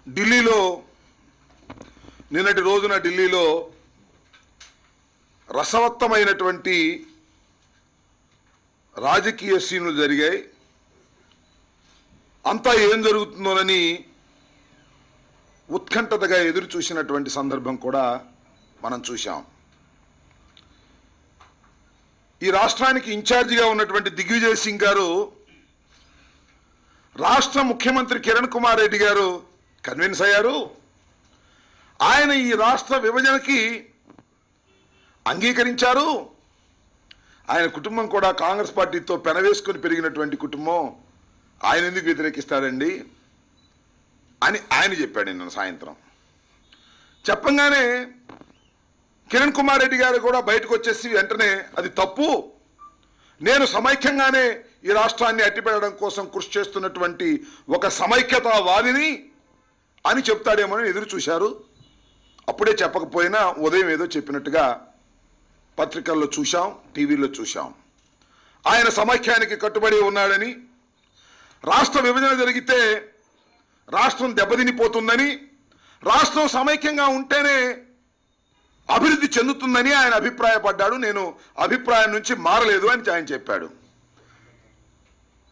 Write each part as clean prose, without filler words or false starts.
ఢిల్లీలో నిన్నటి రోజున ఢిల్లీలో రసవత్తమైనటువంటి రాజకీయ సీన్లు జరిగాయి. అంతా ఏం జరుగుతుందోనని ఉత్కంఠతగా ఎదురు చూసినటువంటి సందర్భం కూడా మనం చూశాం. ఈ రాష్ట్రానికి ఇన్ఛార్జిగా ఉన్నటువంటి దిగ్విజయ్ సింగ్ గారు రాష్ట్ర ముఖ్యమంత్రి కిరణ్ కుమార్ రెడ్డి గారు కన్విన్స్ అయ్యారు. ఆయన ఈ రాష్ట్ర విభజనకి అంగీకరించారు. ఆయన కుటుంబం కూడా కాంగ్రెస్ పార్టీతో పెనవేసుకొని పెరిగినటువంటి కుటుంబం, ఆయన ఎందుకు వ్యతిరేకిస్తాడండి అని ఆయన చెప్పాడు నిన్న సాయంత్రం. చెప్పంగానే కిరణ్ కుమార్ రెడ్డి గారు కూడా బయటకు వచ్చేసి వెంటనే అది తప్పు, నేను సమైక్యంగానే ఈ రాష్ట్రాన్ని అట్టిపెట్టడం కోసం కృషి చేస్తున్నటువంటి ఒక సమైక్యతావాదిని అని చెప్తాడేమో ఎదురు చూశారు. అప్పుడే చెప్పకపోయినా ఉదయం ఏదో చెప్పినట్టుగా పత్రికల్లో చూశాం, టీవీలో చూశాం. ఆయన సమైక్యానికి కట్టుబడి ఉన్నాడని, రాష్ట్ర విభజన జరిగితే రాష్ట్రం దెబ్బతినిపోతుందని, రాష్ట్రం సమైక్యంగా ఉంటేనే అభివృద్ధి చెందుతుందని ఆయన అభిప్రాయపడ్డాడు. నేను అభిప్రాయం నుంచి మారలేదు అని ఆయన చెప్పాడు.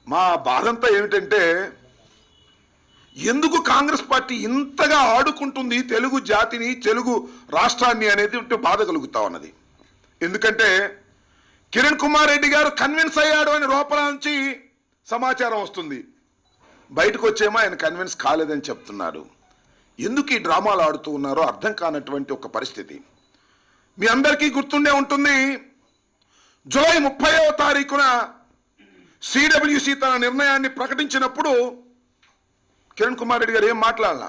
మా బాధంతా ఏమిటంటే, ఎందుకు కాంగ్రెస్ పార్టీ ఇంతగా ఆడుకుంటుంది తెలుగు జాతిని, తెలుగు రాష్ట్రాన్ని అనేది బాధ కలుగుతా ఉన్నది. ఎందుకంటే కిరణ్ కుమార్ రెడ్డి గారు కన్విన్స్ అయ్యాడు అని లోపల నుంచి సమాచారం వస్తుంది, బయటకు వచ్చేమో ఆయన కన్విన్స్ కాలేదని చెప్తున్నారు. ఎందుకు ఈ డ్రామాలు ఆడుతూ ఉన్నారో అర్థం కానటువంటి ఒక పరిస్థితి. మీ అందరికీ గుర్తుండే ఉంటుంది, జూలై 30వ తారీఖున సిడబ్ల్యూసి తన నిర్ణయాన్ని ప్రకటించినప్పుడు కిరణ్ కుమార్ రెడ్డి గారు ఏం మాట్లాడాల,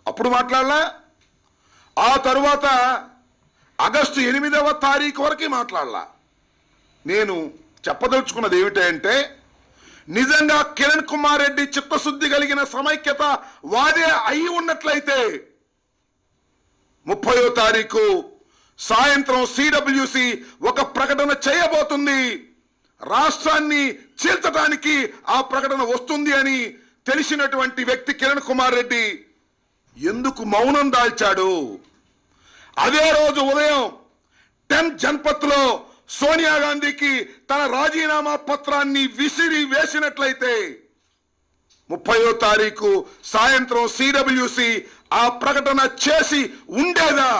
అప్పుడు మాట్లాడాల. ఆ తరువాత ఆగస్టు 8వ తారీఖు వరకు మాట్లాడాల. నేను చెప్పదలుచుకున్నది ఏమిటంటే, నిజంగా కిరణ్ కుమార్ రెడ్డి చిత్తశుద్ధి కలిగిన సమైక్యత వాదే అయి ఉన్నట్లయితే 30వ తారీఖు సాయంత్రం సిడబ్ల్యూసి ఒక ప్రకటన చేయబోతుంది, రాష్ట్రాన్ని చీల్చడానికి ఆ ప్రకటన వస్తుంది అని తెలిసినటువంటి వ్యక్తి కిరణ్ కుమార్ రెడ్డి ఎందుకు మౌనం దాల్చాడు? అదే రోజు ఉదయం 10 జన్పత్లో సోనియా గాంధీకి తన రాజీనామా పత్రాన్ని విసిరి వేసినట్లయితే 30వ తారీఖు సాయంత్రం సిడబ్ల్యూసి ఆ ప్రకటన చేసి ఉండేదా?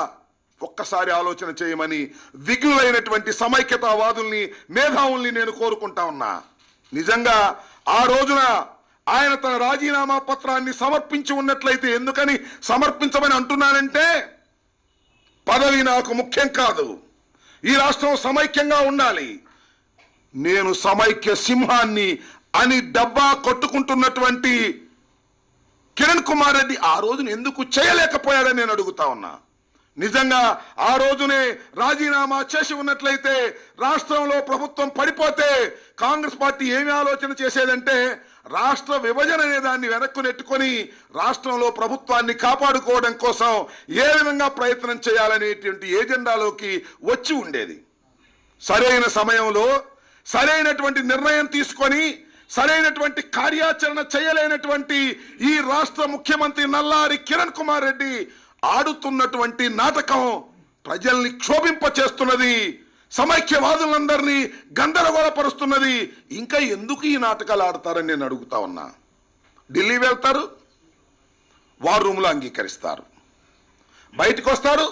ఒక్కసారి ఆలోచన చేయమని విఘ్నులైనటువంటి సమైక్యతావాదుల్ని, మేధావుల్ని నేను కోరుకుంటా ఉన్నా. నిజంగా ఆ రోజున ఆయన తన రాజీనామా పత్రాన్ని సమర్పించి ఉన్నట్లయితే, ఎందుకని సమర్పించమని అంటున్నానంటే, పదవి నాకు ముఖ్యం కాదు, ఈ రాష్ట్రం సమైక్యంగా ఉండాలి, నేను సమైక్య సింహాన్ని అని డబ్బా కొట్టుకుంటున్నటువంటి కిరణ్ కుమార్ రెడ్డి ఆ రోజున ఎందుకు చేయలేకపోయాడని నేను అడుగుతా ఉన్నా. నిజంగా ఆ రోజునే రాజీనామా చేసి ఉన్నట్లయితే, రాష్ట్రంలో ప్రభుత్వం పడిపోతే కాంగ్రెస్ పార్టీ ఏమి ఆలోచన చేసేదంటే, రాష్ట్ర విభజన అనే దాన్ని వెనక్కు నెట్టుకొని రాష్ట్రంలో ప్రభుత్వాన్ని కాపాడుకోవడం కోసం ఏ విధంగా ప్రయత్నం చేయాలనేటువంటి ఏజెండాలోకి వచ్చి ఉండేది. సరైన సమయంలో సరైనటువంటి నిర్ణయం తీసుకొని సరైనటువంటి కార్యాచరణ చేయలేనటువంటి ఈ రాష్ట్ర ముఖ్యమంత్రి నల్లారి కిరణ్ కుమార్ రెడ్డి ఆడుతున్నటువంటి నాటకం ప్రజల్ని క్షోభింప చేస్తున్నది, సమైక్యవాదులందరినీ గందరగోళపరుస్తున్నది. ఇంకా ఎందుకు ఈ నాటకాలు ఆడతారని నేను అడుగుతా ఉన్నా. ఢిల్లీ వెళ్తారు, వార్ రూమ్లో అంగీకరిస్తారు, బయటకు వస్తారు,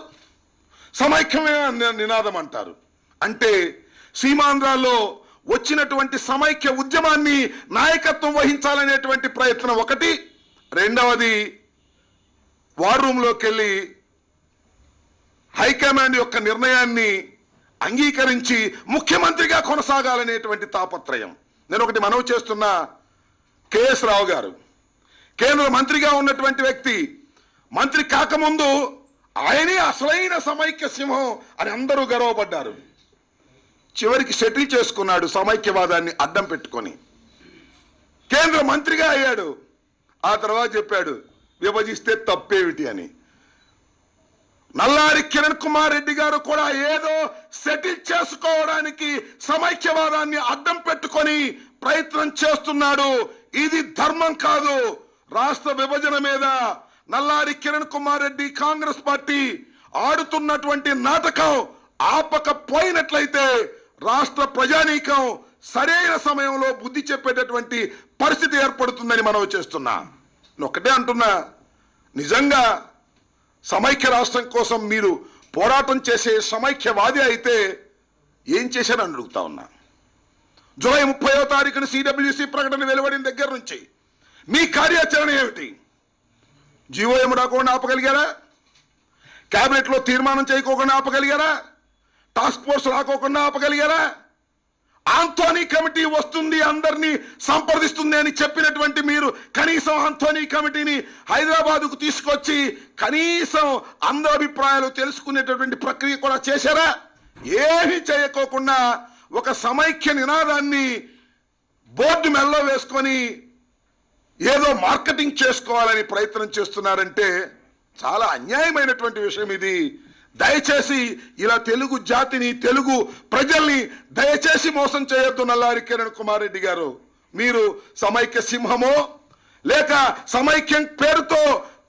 సమైక్యమే నినాదం అంటారు. అంటే సీమాంధ్రాల్లో వచ్చినటువంటి సమైక్య ఉద్యమాన్ని నాయకత్వం వహించాలనేటువంటి ప్రయత్నం ఒకటి. రెండవది, వార్ రూమ్లోకి వెళ్ళి హైకమాండ్ యొక్క నిర్ణయాన్ని అంగీకరించి ముఖ్యమంత్రిగా కొనసాగాలనేటువంటి తాపత్రయం. నేను ఒకటి మనవి చేస్తున్నా, కేఎస్ రావు గారు కేంద్ర మంత్రిగా ఉన్నటువంటి వ్యక్తి, మంత్రి కాకముందు ఆయనే అసలైన సమైక్య సింహం అని అందరూ గర్వపడ్డారు. చివరికి సెటిల్ చేసుకున్నాడు సమైక్యవాదాన్ని అడ్డం పెట్టుకొని, కేంద్ర మంత్రిగా అయ్యాడు. ఆ తర్వాత చెప్పాడు విభజిస్తే తప్పేమిటి అని. నల్లారి కిరణ్ కుమార్ రెడ్డి గారు కూడా ఏదో సెటిల్ చేసుకోవడానికి సమైక్యవాదాన్ని అడ్డం పెట్టుకొని ప్రయత్నం చేస్తున్నాడు. ఇది ధర్మం కాదు, రాష్ట్ర విభజన మీద నల్లారి కిరణ్ కుమార్ రెడ్డి కాంగ్రెస్ పార్టీ ఆడుతున్నటువంటి నాటకం ఆపకపోయినట్లయితే రాష్ట్ర ప్రజానీకం సరైన సమయంలో బుద్ధి చెప్పేటటువంటి పరిస్థితి ఏర్పడుతుందని మనం చేస్తున్నా. ఒకటే అంటున్నా, నిజంగా సమైక్య రాష్ట్రం కోసం మీరు పోరాటం చేసే సమైక్యవాది అయితే ఏం చేశారని అడుగుతా ఉన్నా. జూలై 30వ తారీఖున సిడబ్ల్యూసి ప్రకటన వెలువడిన దగ్గర నుంచి మీ కార్యాచరణ ఏమిటి? జీవోఎం రాకుండా ఆపగలిగారా? క్యాబినెట్లో తీర్మానం చేయకోకుండా ఆపగలిగారా? టాస్క్ ఫోర్స్ రాకోకుండా ఆపగలిగారా? ఆంథోనీ కమిటీ వస్తుంది, అందరినీ సంప్రదిస్తుంది అని చెప్పినటువంటి మీరు కనీసం ఆంథోనీ కమిటీని హైదరాబాదుకు తీసుకొచ్చి కనీసం అందరి అభిప్రాయాలు తెలుసుకునేటటువంటి ప్రక్రియ కూడా చేశారా? ఏమీ చేయకోకుండా ఒక సమైక్య నినాదాన్ని బోర్డు మెల్లో వేసుకొని ఏదో మార్కెటింగ్ చేసుకోవాలని ప్రయత్నం చేస్తున్నారంటే చాలా అన్యాయమైనటువంటి విషయం ఇది. దయచేసి ఇలా తెలుగు జాతిని, తెలుగు ప్రజల్ని దయచేసి మోసం చేయొద్దు. నల్లారి కిరణ్ కుమార్ రెడ్డి గారు, మీరు సమైక్య సింహమో లేక సమైక్యం పేరుతో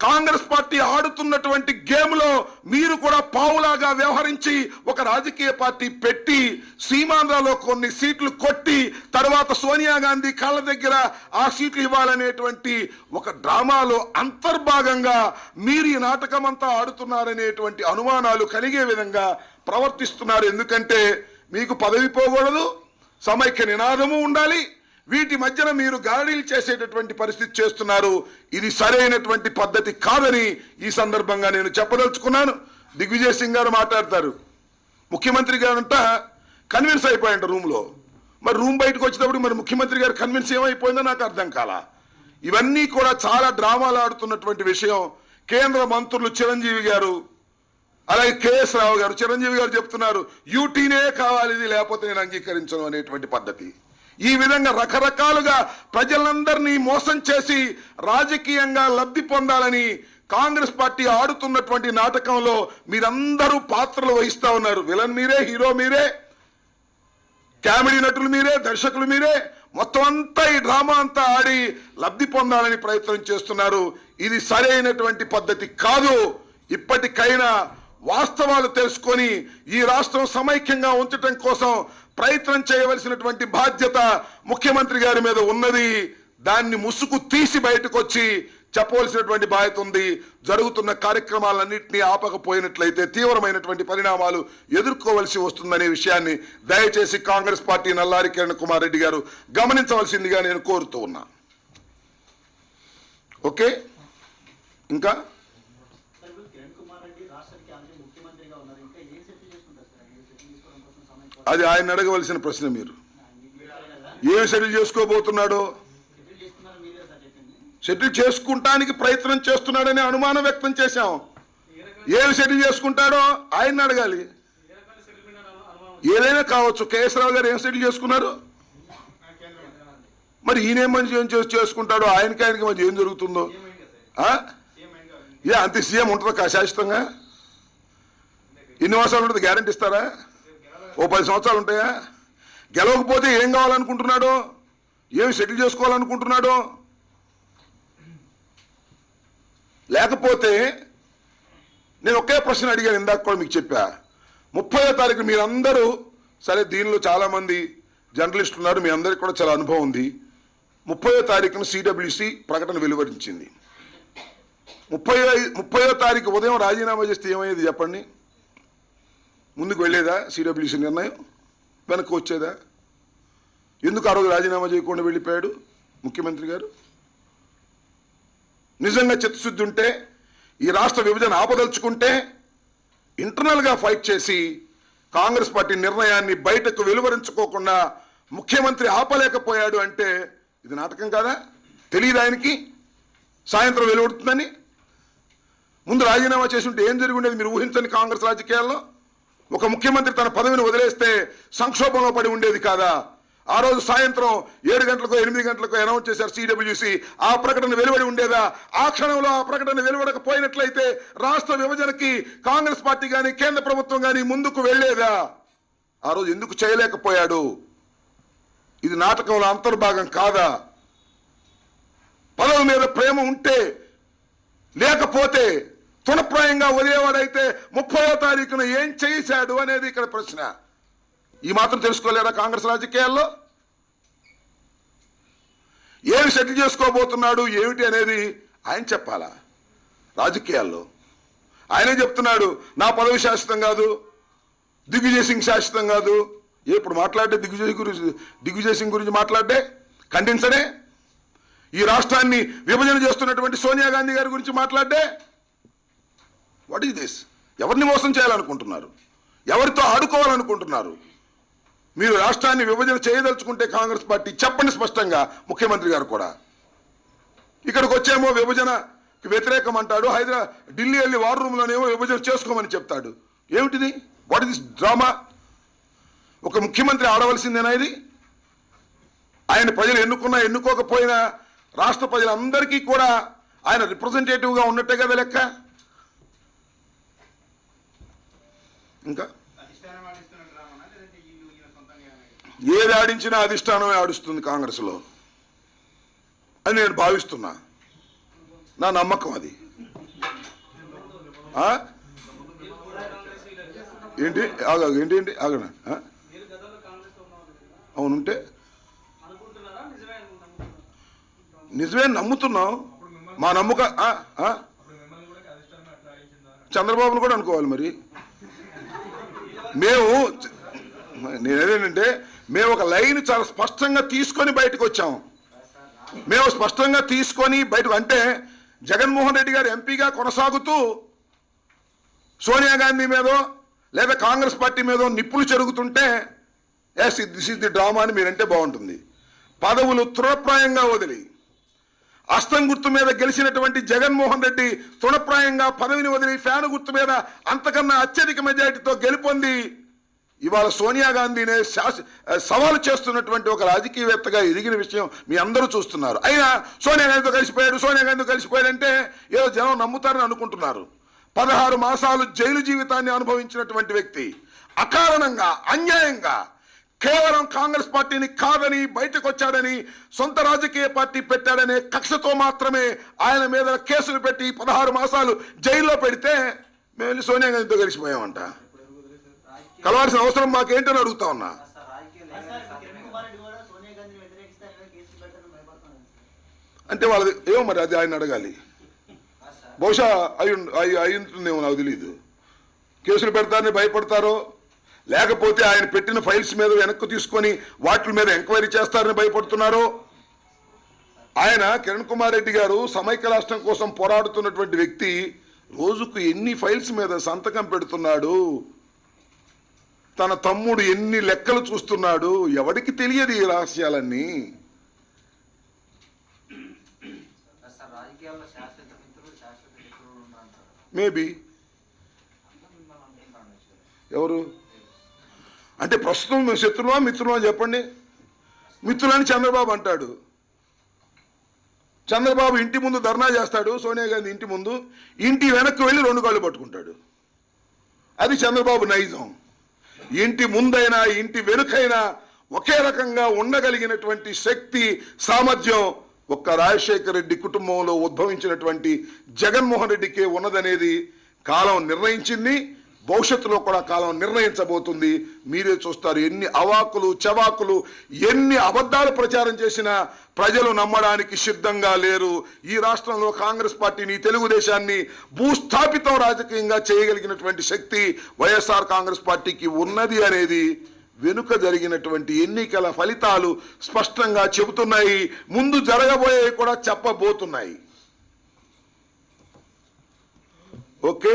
కాంగ్రెస్ పార్టీ ఆడుతున్నటువంటి గేమ్లో మీరు కూడా పావులాగా వ్యవహరించి ఒక రాజకీయ పార్టీ పెట్టి సీమాంధ్రలో కొన్ని సీట్లు కొట్టి తర్వాత సోనియా గాంధీ కాళ్ళ దగ్గర ఆ సీట్లు ఇవ్వాలనేటువంటి ఒక డ్రామాలో అంతర్భాగంగా మీరు ఈ నాటకం అంతా ఆడుతున్నారనేటువంటి అనుమానాలు కలిగే విధంగా ప్రవర్తిస్తున్నారు. ఎందుకంటే మీకు పదవి పోకూడదు, సమైక్య నినాదము ఉండాలి, వీటి మధ్యన మీరు గాడిలు చేసేటటువంటి పరిస్థితి చేస్తున్నారు. ఇది సరైనటువంటి పద్ధతి కాదని ఈ సందర్భంగా నేను చెప్పదలుచుకున్నాను. దిగ్విజయ్ సింగ్ గారు మాట్లాడతారు, ముఖ్యమంత్రి గారంట కన్విన్స్ అయిపోయాయంట రూమ్లో. మరి రూమ్ బయటకు వచ్చేటప్పుడు మరి ముఖ్యమంత్రి గారు కన్విన్స్ ఏమైపోయిందో నాకు అర్థం కాలా. ఇవన్నీ కూడా చాలా డ్రామాలు ఆడుతున్నటువంటి విషయం. కేంద్ర మంత్రులు చిరంజీవి గారు అలాగే కేఎస్ రావు గారు, చిరంజీవి గారు చెప్తున్నారు యూటీనే కావాలి, ఇది లేకపోతే నేను అంగీకరించను అనేటువంటి పద్ధతి. ఈ విధంగా రకరకాలుగా ప్రజలందరినీ మోసం చేసి రాజకీయంగా లబ్ధి పొందాలని కాంగ్రెస్ పార్టీ ఆడుతున్నటువంటి నాటకంలో మీరందరూ పాత్రలు వహిస్తా ఉన్నారు. విలన్ మీరే, హీరో మీరే, కామెడీ నటులు మీరే, దర్శకులు మీరే, మొత్తం అంతా ఈ డ్రామా అంతా ఆడి లబ్ధి పొందాలని ప్రయత్నం చేస్తున్నారు. ఇది సరైనటువంటి పద్ధతి కాదు. ఇప్పటికైనా వాస్తవాలు తెలుసుకొని ఈ రాష్ట్రం సమైక్యంగా ఉంచడం కోసం ప్రయత్నం చేయవలసినటువంటి బాధ్యత ముఖ్యమంత్రి గారి మీద ఉన్నది. దాన్ని ముసుగు తీసి బయటకు వచ్చి చెప్పవలసినటువంటి బాధ్యత ఉంది. జరుగుతున్న కార్యక్రమాలన్నింటినీ ఆపకపోయినట్లయితే తీవ్రమైనటువంటి పరిణామాలు ఎదుర్కోవలసి వస్తుందనే విషయాన్ని దయచేసి కాంగ్రెస్ పార్టీ నల్లారి కిరణ్ కుమార్ రెడ్డి గారు గమనించవలసిందిగా నేను కోరుతూ ఉన్నా. ఓకే, ఇంకా అది ఆయన అడగవలసిన ప్రశ్న. మీరు ఏం సెటిల్ చేసుకోబోతున్నాడో, సెటిల్ చేసుకుంటానికి ప్రయత్నం చేస్తున్నాడని అనుమానం వ్యక్తం చేశాం. ఏమి సెటిల్ చేసుకుంటాడో ఆయన అడగాలి. ఏదైనా కావచ్చు. కేఎస్ రావు గారు ఏం సెటిల్ చేసుకున్నారు, మరి ఈయనేం మంచి ఏం చేసుకుంటాడో, ఆయనకి మంచి ఏం జరుగుతుందో. అంతే సీఎం ఉంటుందా శాశ్వతంగా? ఎన్ని మాసాలు ఉంటుంది? గ్యారెంటీ ఇస్తారా? ఓ 10 సంవత్సరాలు ఉంటాయా? గెలవకపోతే ఏం కావాలనుకుంటున్నాడో, ఏమి సెటిల్ చేసుకోవాలనుకుంటున్నాడో, లేకపోతే నేను ఒకే ప్రశ్న అడిగాను ఇందాక కూడా మీకు చెప్పా. 30వ తారీఖు మీరందరూ సరే, దీనిలో చాలామంది జర్నలిస్టులు ఉన్నారు, మీ అందరికీ కూడా చాలా అనుభవం ఉంది. 30వ తారీఖున సిడబ్ల్యూసి ప్రకటన వెలువరించింది. 30వ తారీఖు ఉదయం రాజీనామా చేస్తే ఏమయ్యేది చెప్పండి? ముందుకు వెళ్ళేదా సిడబ్ల్యూసి నిర్ణయం? వెనక్కి వచ్చేదా? ఎందుకు ఆ రోజు రాజీనామా చేయకుండా వెళ్ళిపోయాడు ముఖ్యమంత్రి గారు? నిజంగా చిత్తశుద్ధి ఉంటే, ఈ రాష్ట్ర విభజన ఆపదలుచుకుంటే ఇంటర్నల్గా ఫైట్ చేసి కాంగ్రెస్ పార్టీ నిర్ణయాన్ని బయటకు వెలువరించుకోకుండా ముఖ్యమంత్రి ఆపలేకపోయాడు అంటే ఇది నాటకం కాదా? తెలియదు ఆయనకి సాయంత్రం వెలువడుతుందని? ముందు రాజీనామా చేసి ఉంటే ఏం జరిగి ఉండేది మీరు ఊహించని కాంగ్రెస్ రాజకీయాల్లో? ఒక ముఖ్యమంత్రి తన పదవిని వదిలేస్తే సంక్షోభంలో పడి ఉండేది కాదా? ఆ రోజు సాయంత్రం 7 గంటలకు 8 గంటలకు అనౌన్స్ చేశారు సిడబ్ల్యూసి. ఆ ప్రకటన వెలువడి ఉండేదా? ఆ క్షణంలో ఆ ప్రకటన వెలువడకపోయినట్లయితే రాష్ట్ర విభజనకి కాంగ్రెస్ పార్టీ కానీ కేంద్ర ప్రభుత్వం కానీ ముందుకు వెళ్లేదా? ఆ రోజు ఎందుకు చేయలేకపోయాడు? ఇది నాటకంలో అంతర్భాగం కాదా? పదవి మీద ప్రేమ ఉంటే లేకపోతే తృణప్రాయంగా వదిలేవాడైతే 30వ తారీఖున ఏం చేశాడు అనేది ఇక్కడ ప్రశ్న. ఈ మాత్రం తెలుసుకోలేరా కాంగ్రెస్ రాజకీయాల్లో? ఏమి సెటిల్ చేసుకోబోతున్నాడు ఏమిటి అనేది ఆయన చెప్పాలా రాజకీయాల్లో? ఆయనే చెప్తున్నాడు నా పదవి శాశ్వతం కాదు, దిగ్విజయ్ సింగ్ శాశ్వతం కాదు. ఇప్పుడు మాట్లాడే దిగ్విజయ్ సింగ్ గురించి మాట్లాడే ఖండించడే, ఈ రాష్ట్రాన్ని విభజన చేస్తున్నటువంటి సోనియా గాంధీ గారి గురించి మాట్లాడే, వాట్ ఈస్ దిస్? ఎవరిని మోసం చేయాలనుకుంటున్నారు? ఎవరితో ఆడుకోవాలనుకుంటున్నారు? మీరు రాష్ట్రాన్ని విభజన చేయదలుచుకుంటే కాంగ్రెస్ పార్టీ చెప్పండి స్పష్టంగా. ముఖ్యమంత్రి గారు కూడా ఇక్కడికి వచ్చేమో విభజనకి వ్యతిరేకం అంటాడు, ఢిల్లీ వెళ్ళి వార్ రూమ్లోనేమో విభజన చేసుకోమని చెప్తాడు. ఏమిటిది? What is this drama? ఒక ముఖ్యమంత్రి ఆడవలసిందేనా ఇది? ఆయన ప్రజలు ఎన్నుకున్నా ఎన్నుకోకపోయినా రాష్ట్ర ప్రజలందరికీ కూడా ఆయన రిప్రజెంటేటివ్గా ఉన్నట్టే కదా లెక్క. ఇంకా ఏది ఆడించినా అధిష్టానమే ఆడుస్తుంది కాంగ్రెస్లో అని నేను భావిస్తున్నా. నా నమ్మకం అది. ఏంటి ఏంటి ఆగనా? అవునుంటే నిజమే నమ్ముతున్నాం. మా నమ్మక చంద్రబాబును కూడా అనుకోవాలి మరి. నేనేంటంటే మేము ఒక లైన్ చాలా స్పష్టంగా తీసుకొని బయటకు వచ్చాము. మేము స్పష్టంగా తీసుకొని బయటకు అంటే జగన్మోహన్ రెడ్డి గారు ఎంపీగా కొనసాగుతూ సోనియా గాంధీ మీదో లేదా కాంగ్రెస్ పార్టీ మీదో నిప్పులు చెరుగుతుంటే yes this is the drama అని మీరంటే బాగుంటుంది. పదవులు తృణప్రాయంగా వదిలి అస్తం గుర్తు మీద గెలిచినటువంటి జగన్మోహన్ రెడ్డి తృణప్రాయంగా పదవిని వదిలి ఫ్యాను గుర్తు మీద అంతకన్నా అత్యధిక మెజారిటీతో గెలుపొంది ఇవాళ సోనియా గాంధీనే సవాలు చేస్తున్నటువంటి ఒక రాజకీయవేత్తగా ఎదిగిన విషయం మీ అందరూ చూస్తున్నారు. అయినా సోనియా గాంధీతో కలిసిపోయాడంటే ఏదో జనం నమ్ముతారని అనుకుంటున్నారు. 16 మాసాలు జైలు జీవితాన్ని అనుభవించినటువంటి వ్యక్తి అకారణంగా అన్యాయంగా కేవలం కాంగ్రెస్ పార్టీని కాదని బయటకు వచ్చాడని సొంత రాజకీయ పార్టీ పెట్టాడనే కక్షతో మాత్రమే ఆయన మీద కేసులు పెట్టి 16 మాసాలు జైల్లో పెడితే మేము వెళ్ళి సోనియా గాంధీతో కలిసిపోయామంట. కలవాల్సిన అవసరం మాకేంటని అడుగుతా ఉన్నా. అంటే వాళ్ళది ఏమో మరి అది ఆయన అడగాలి. బహుశా అయ్యుంటుందేమో నాకు తెలియదు. కేసులు పెడతారని భయపడతారో లేకపోతే ఆయన పెట్టిన ఫైల్స్ మీద వెనక్కు తీసుకొని వాటి మీద ఎంక్వైరీ చేస్తారని భయపడుతున్నారో. ఆయన కిరణ్ కుమార్ రెడ్డి గారు సమైక్య రాష్ట్రం కోసం పోరాడుతున్నటువంటి వ్యక్తి రోజుకు ఎన్ని ఫైల్స్ మీద సంతకం పెడుతున్నాడు, తన తమ్ముడు ఎన్ని లెక్కలు చూస్తున్నాడు, ఎవరికి తెలియదు ఈ రహస్యాలన్నీ. మేబీ ఎవరు అంటే ప్రస్తుతం మేము శత్రువా మిత్రులా చెప్పండి. మిత్రులని చంద్రబాబు అంటాడు. చంద్రబాబు ఇంటి ముందు ధర్నా చేస్తాడు, సోనియా గాంధీ ఇంటి ముందు, ఇంటి వెనక్కి వెళ్ళి 2 కాళ్ళు పట్టుకుంటాడు. అది చంద్రబాబు నైజం. ఇంటి ముందైనా ఇంటి వెనుకైనా ఒకే రకంగా ఉండగలిగినటువంటి శక్తి సామర్థ్యం ఒక్క రాజశేఖర రెడ్డి కుటుంబంలో ఉద్భవించినటువంటి జగన్మోహన్ రెడ్డికే ఉన్నదనేది కాలం నిర్ణయించింది. భవిష్యత్తులో కూడా కాలం నిర్ణయించబోతుంది. మీరే చూస్తారు. ఎన్ని అవాకులు చవాకులు ఎన్ని అబద్ధాలు ప్రచారం చేసినా ప్రజలు నమ్మడానికి సిద్ధంగా లేరు. ఈ రాష్ట్రంలో కాంగ్రెస్ పార్టీని తెలుగుదేశాన్ని భూస్థాపితం రాజకీయంగా చేయగలిగినటువంటి శక్తి వైఎస్ఆర్ కాంగ్రెస్ పార్టీకి ఉన్నది అనేది వెనుక జరిగినటువంటి ఎన్నికల ఫలితాలు స్పష్టంగా చెబుతున్నాయి. ముందు జరగబోయేవి కూడా చెప్పబోతున్నాయి. ఓకే.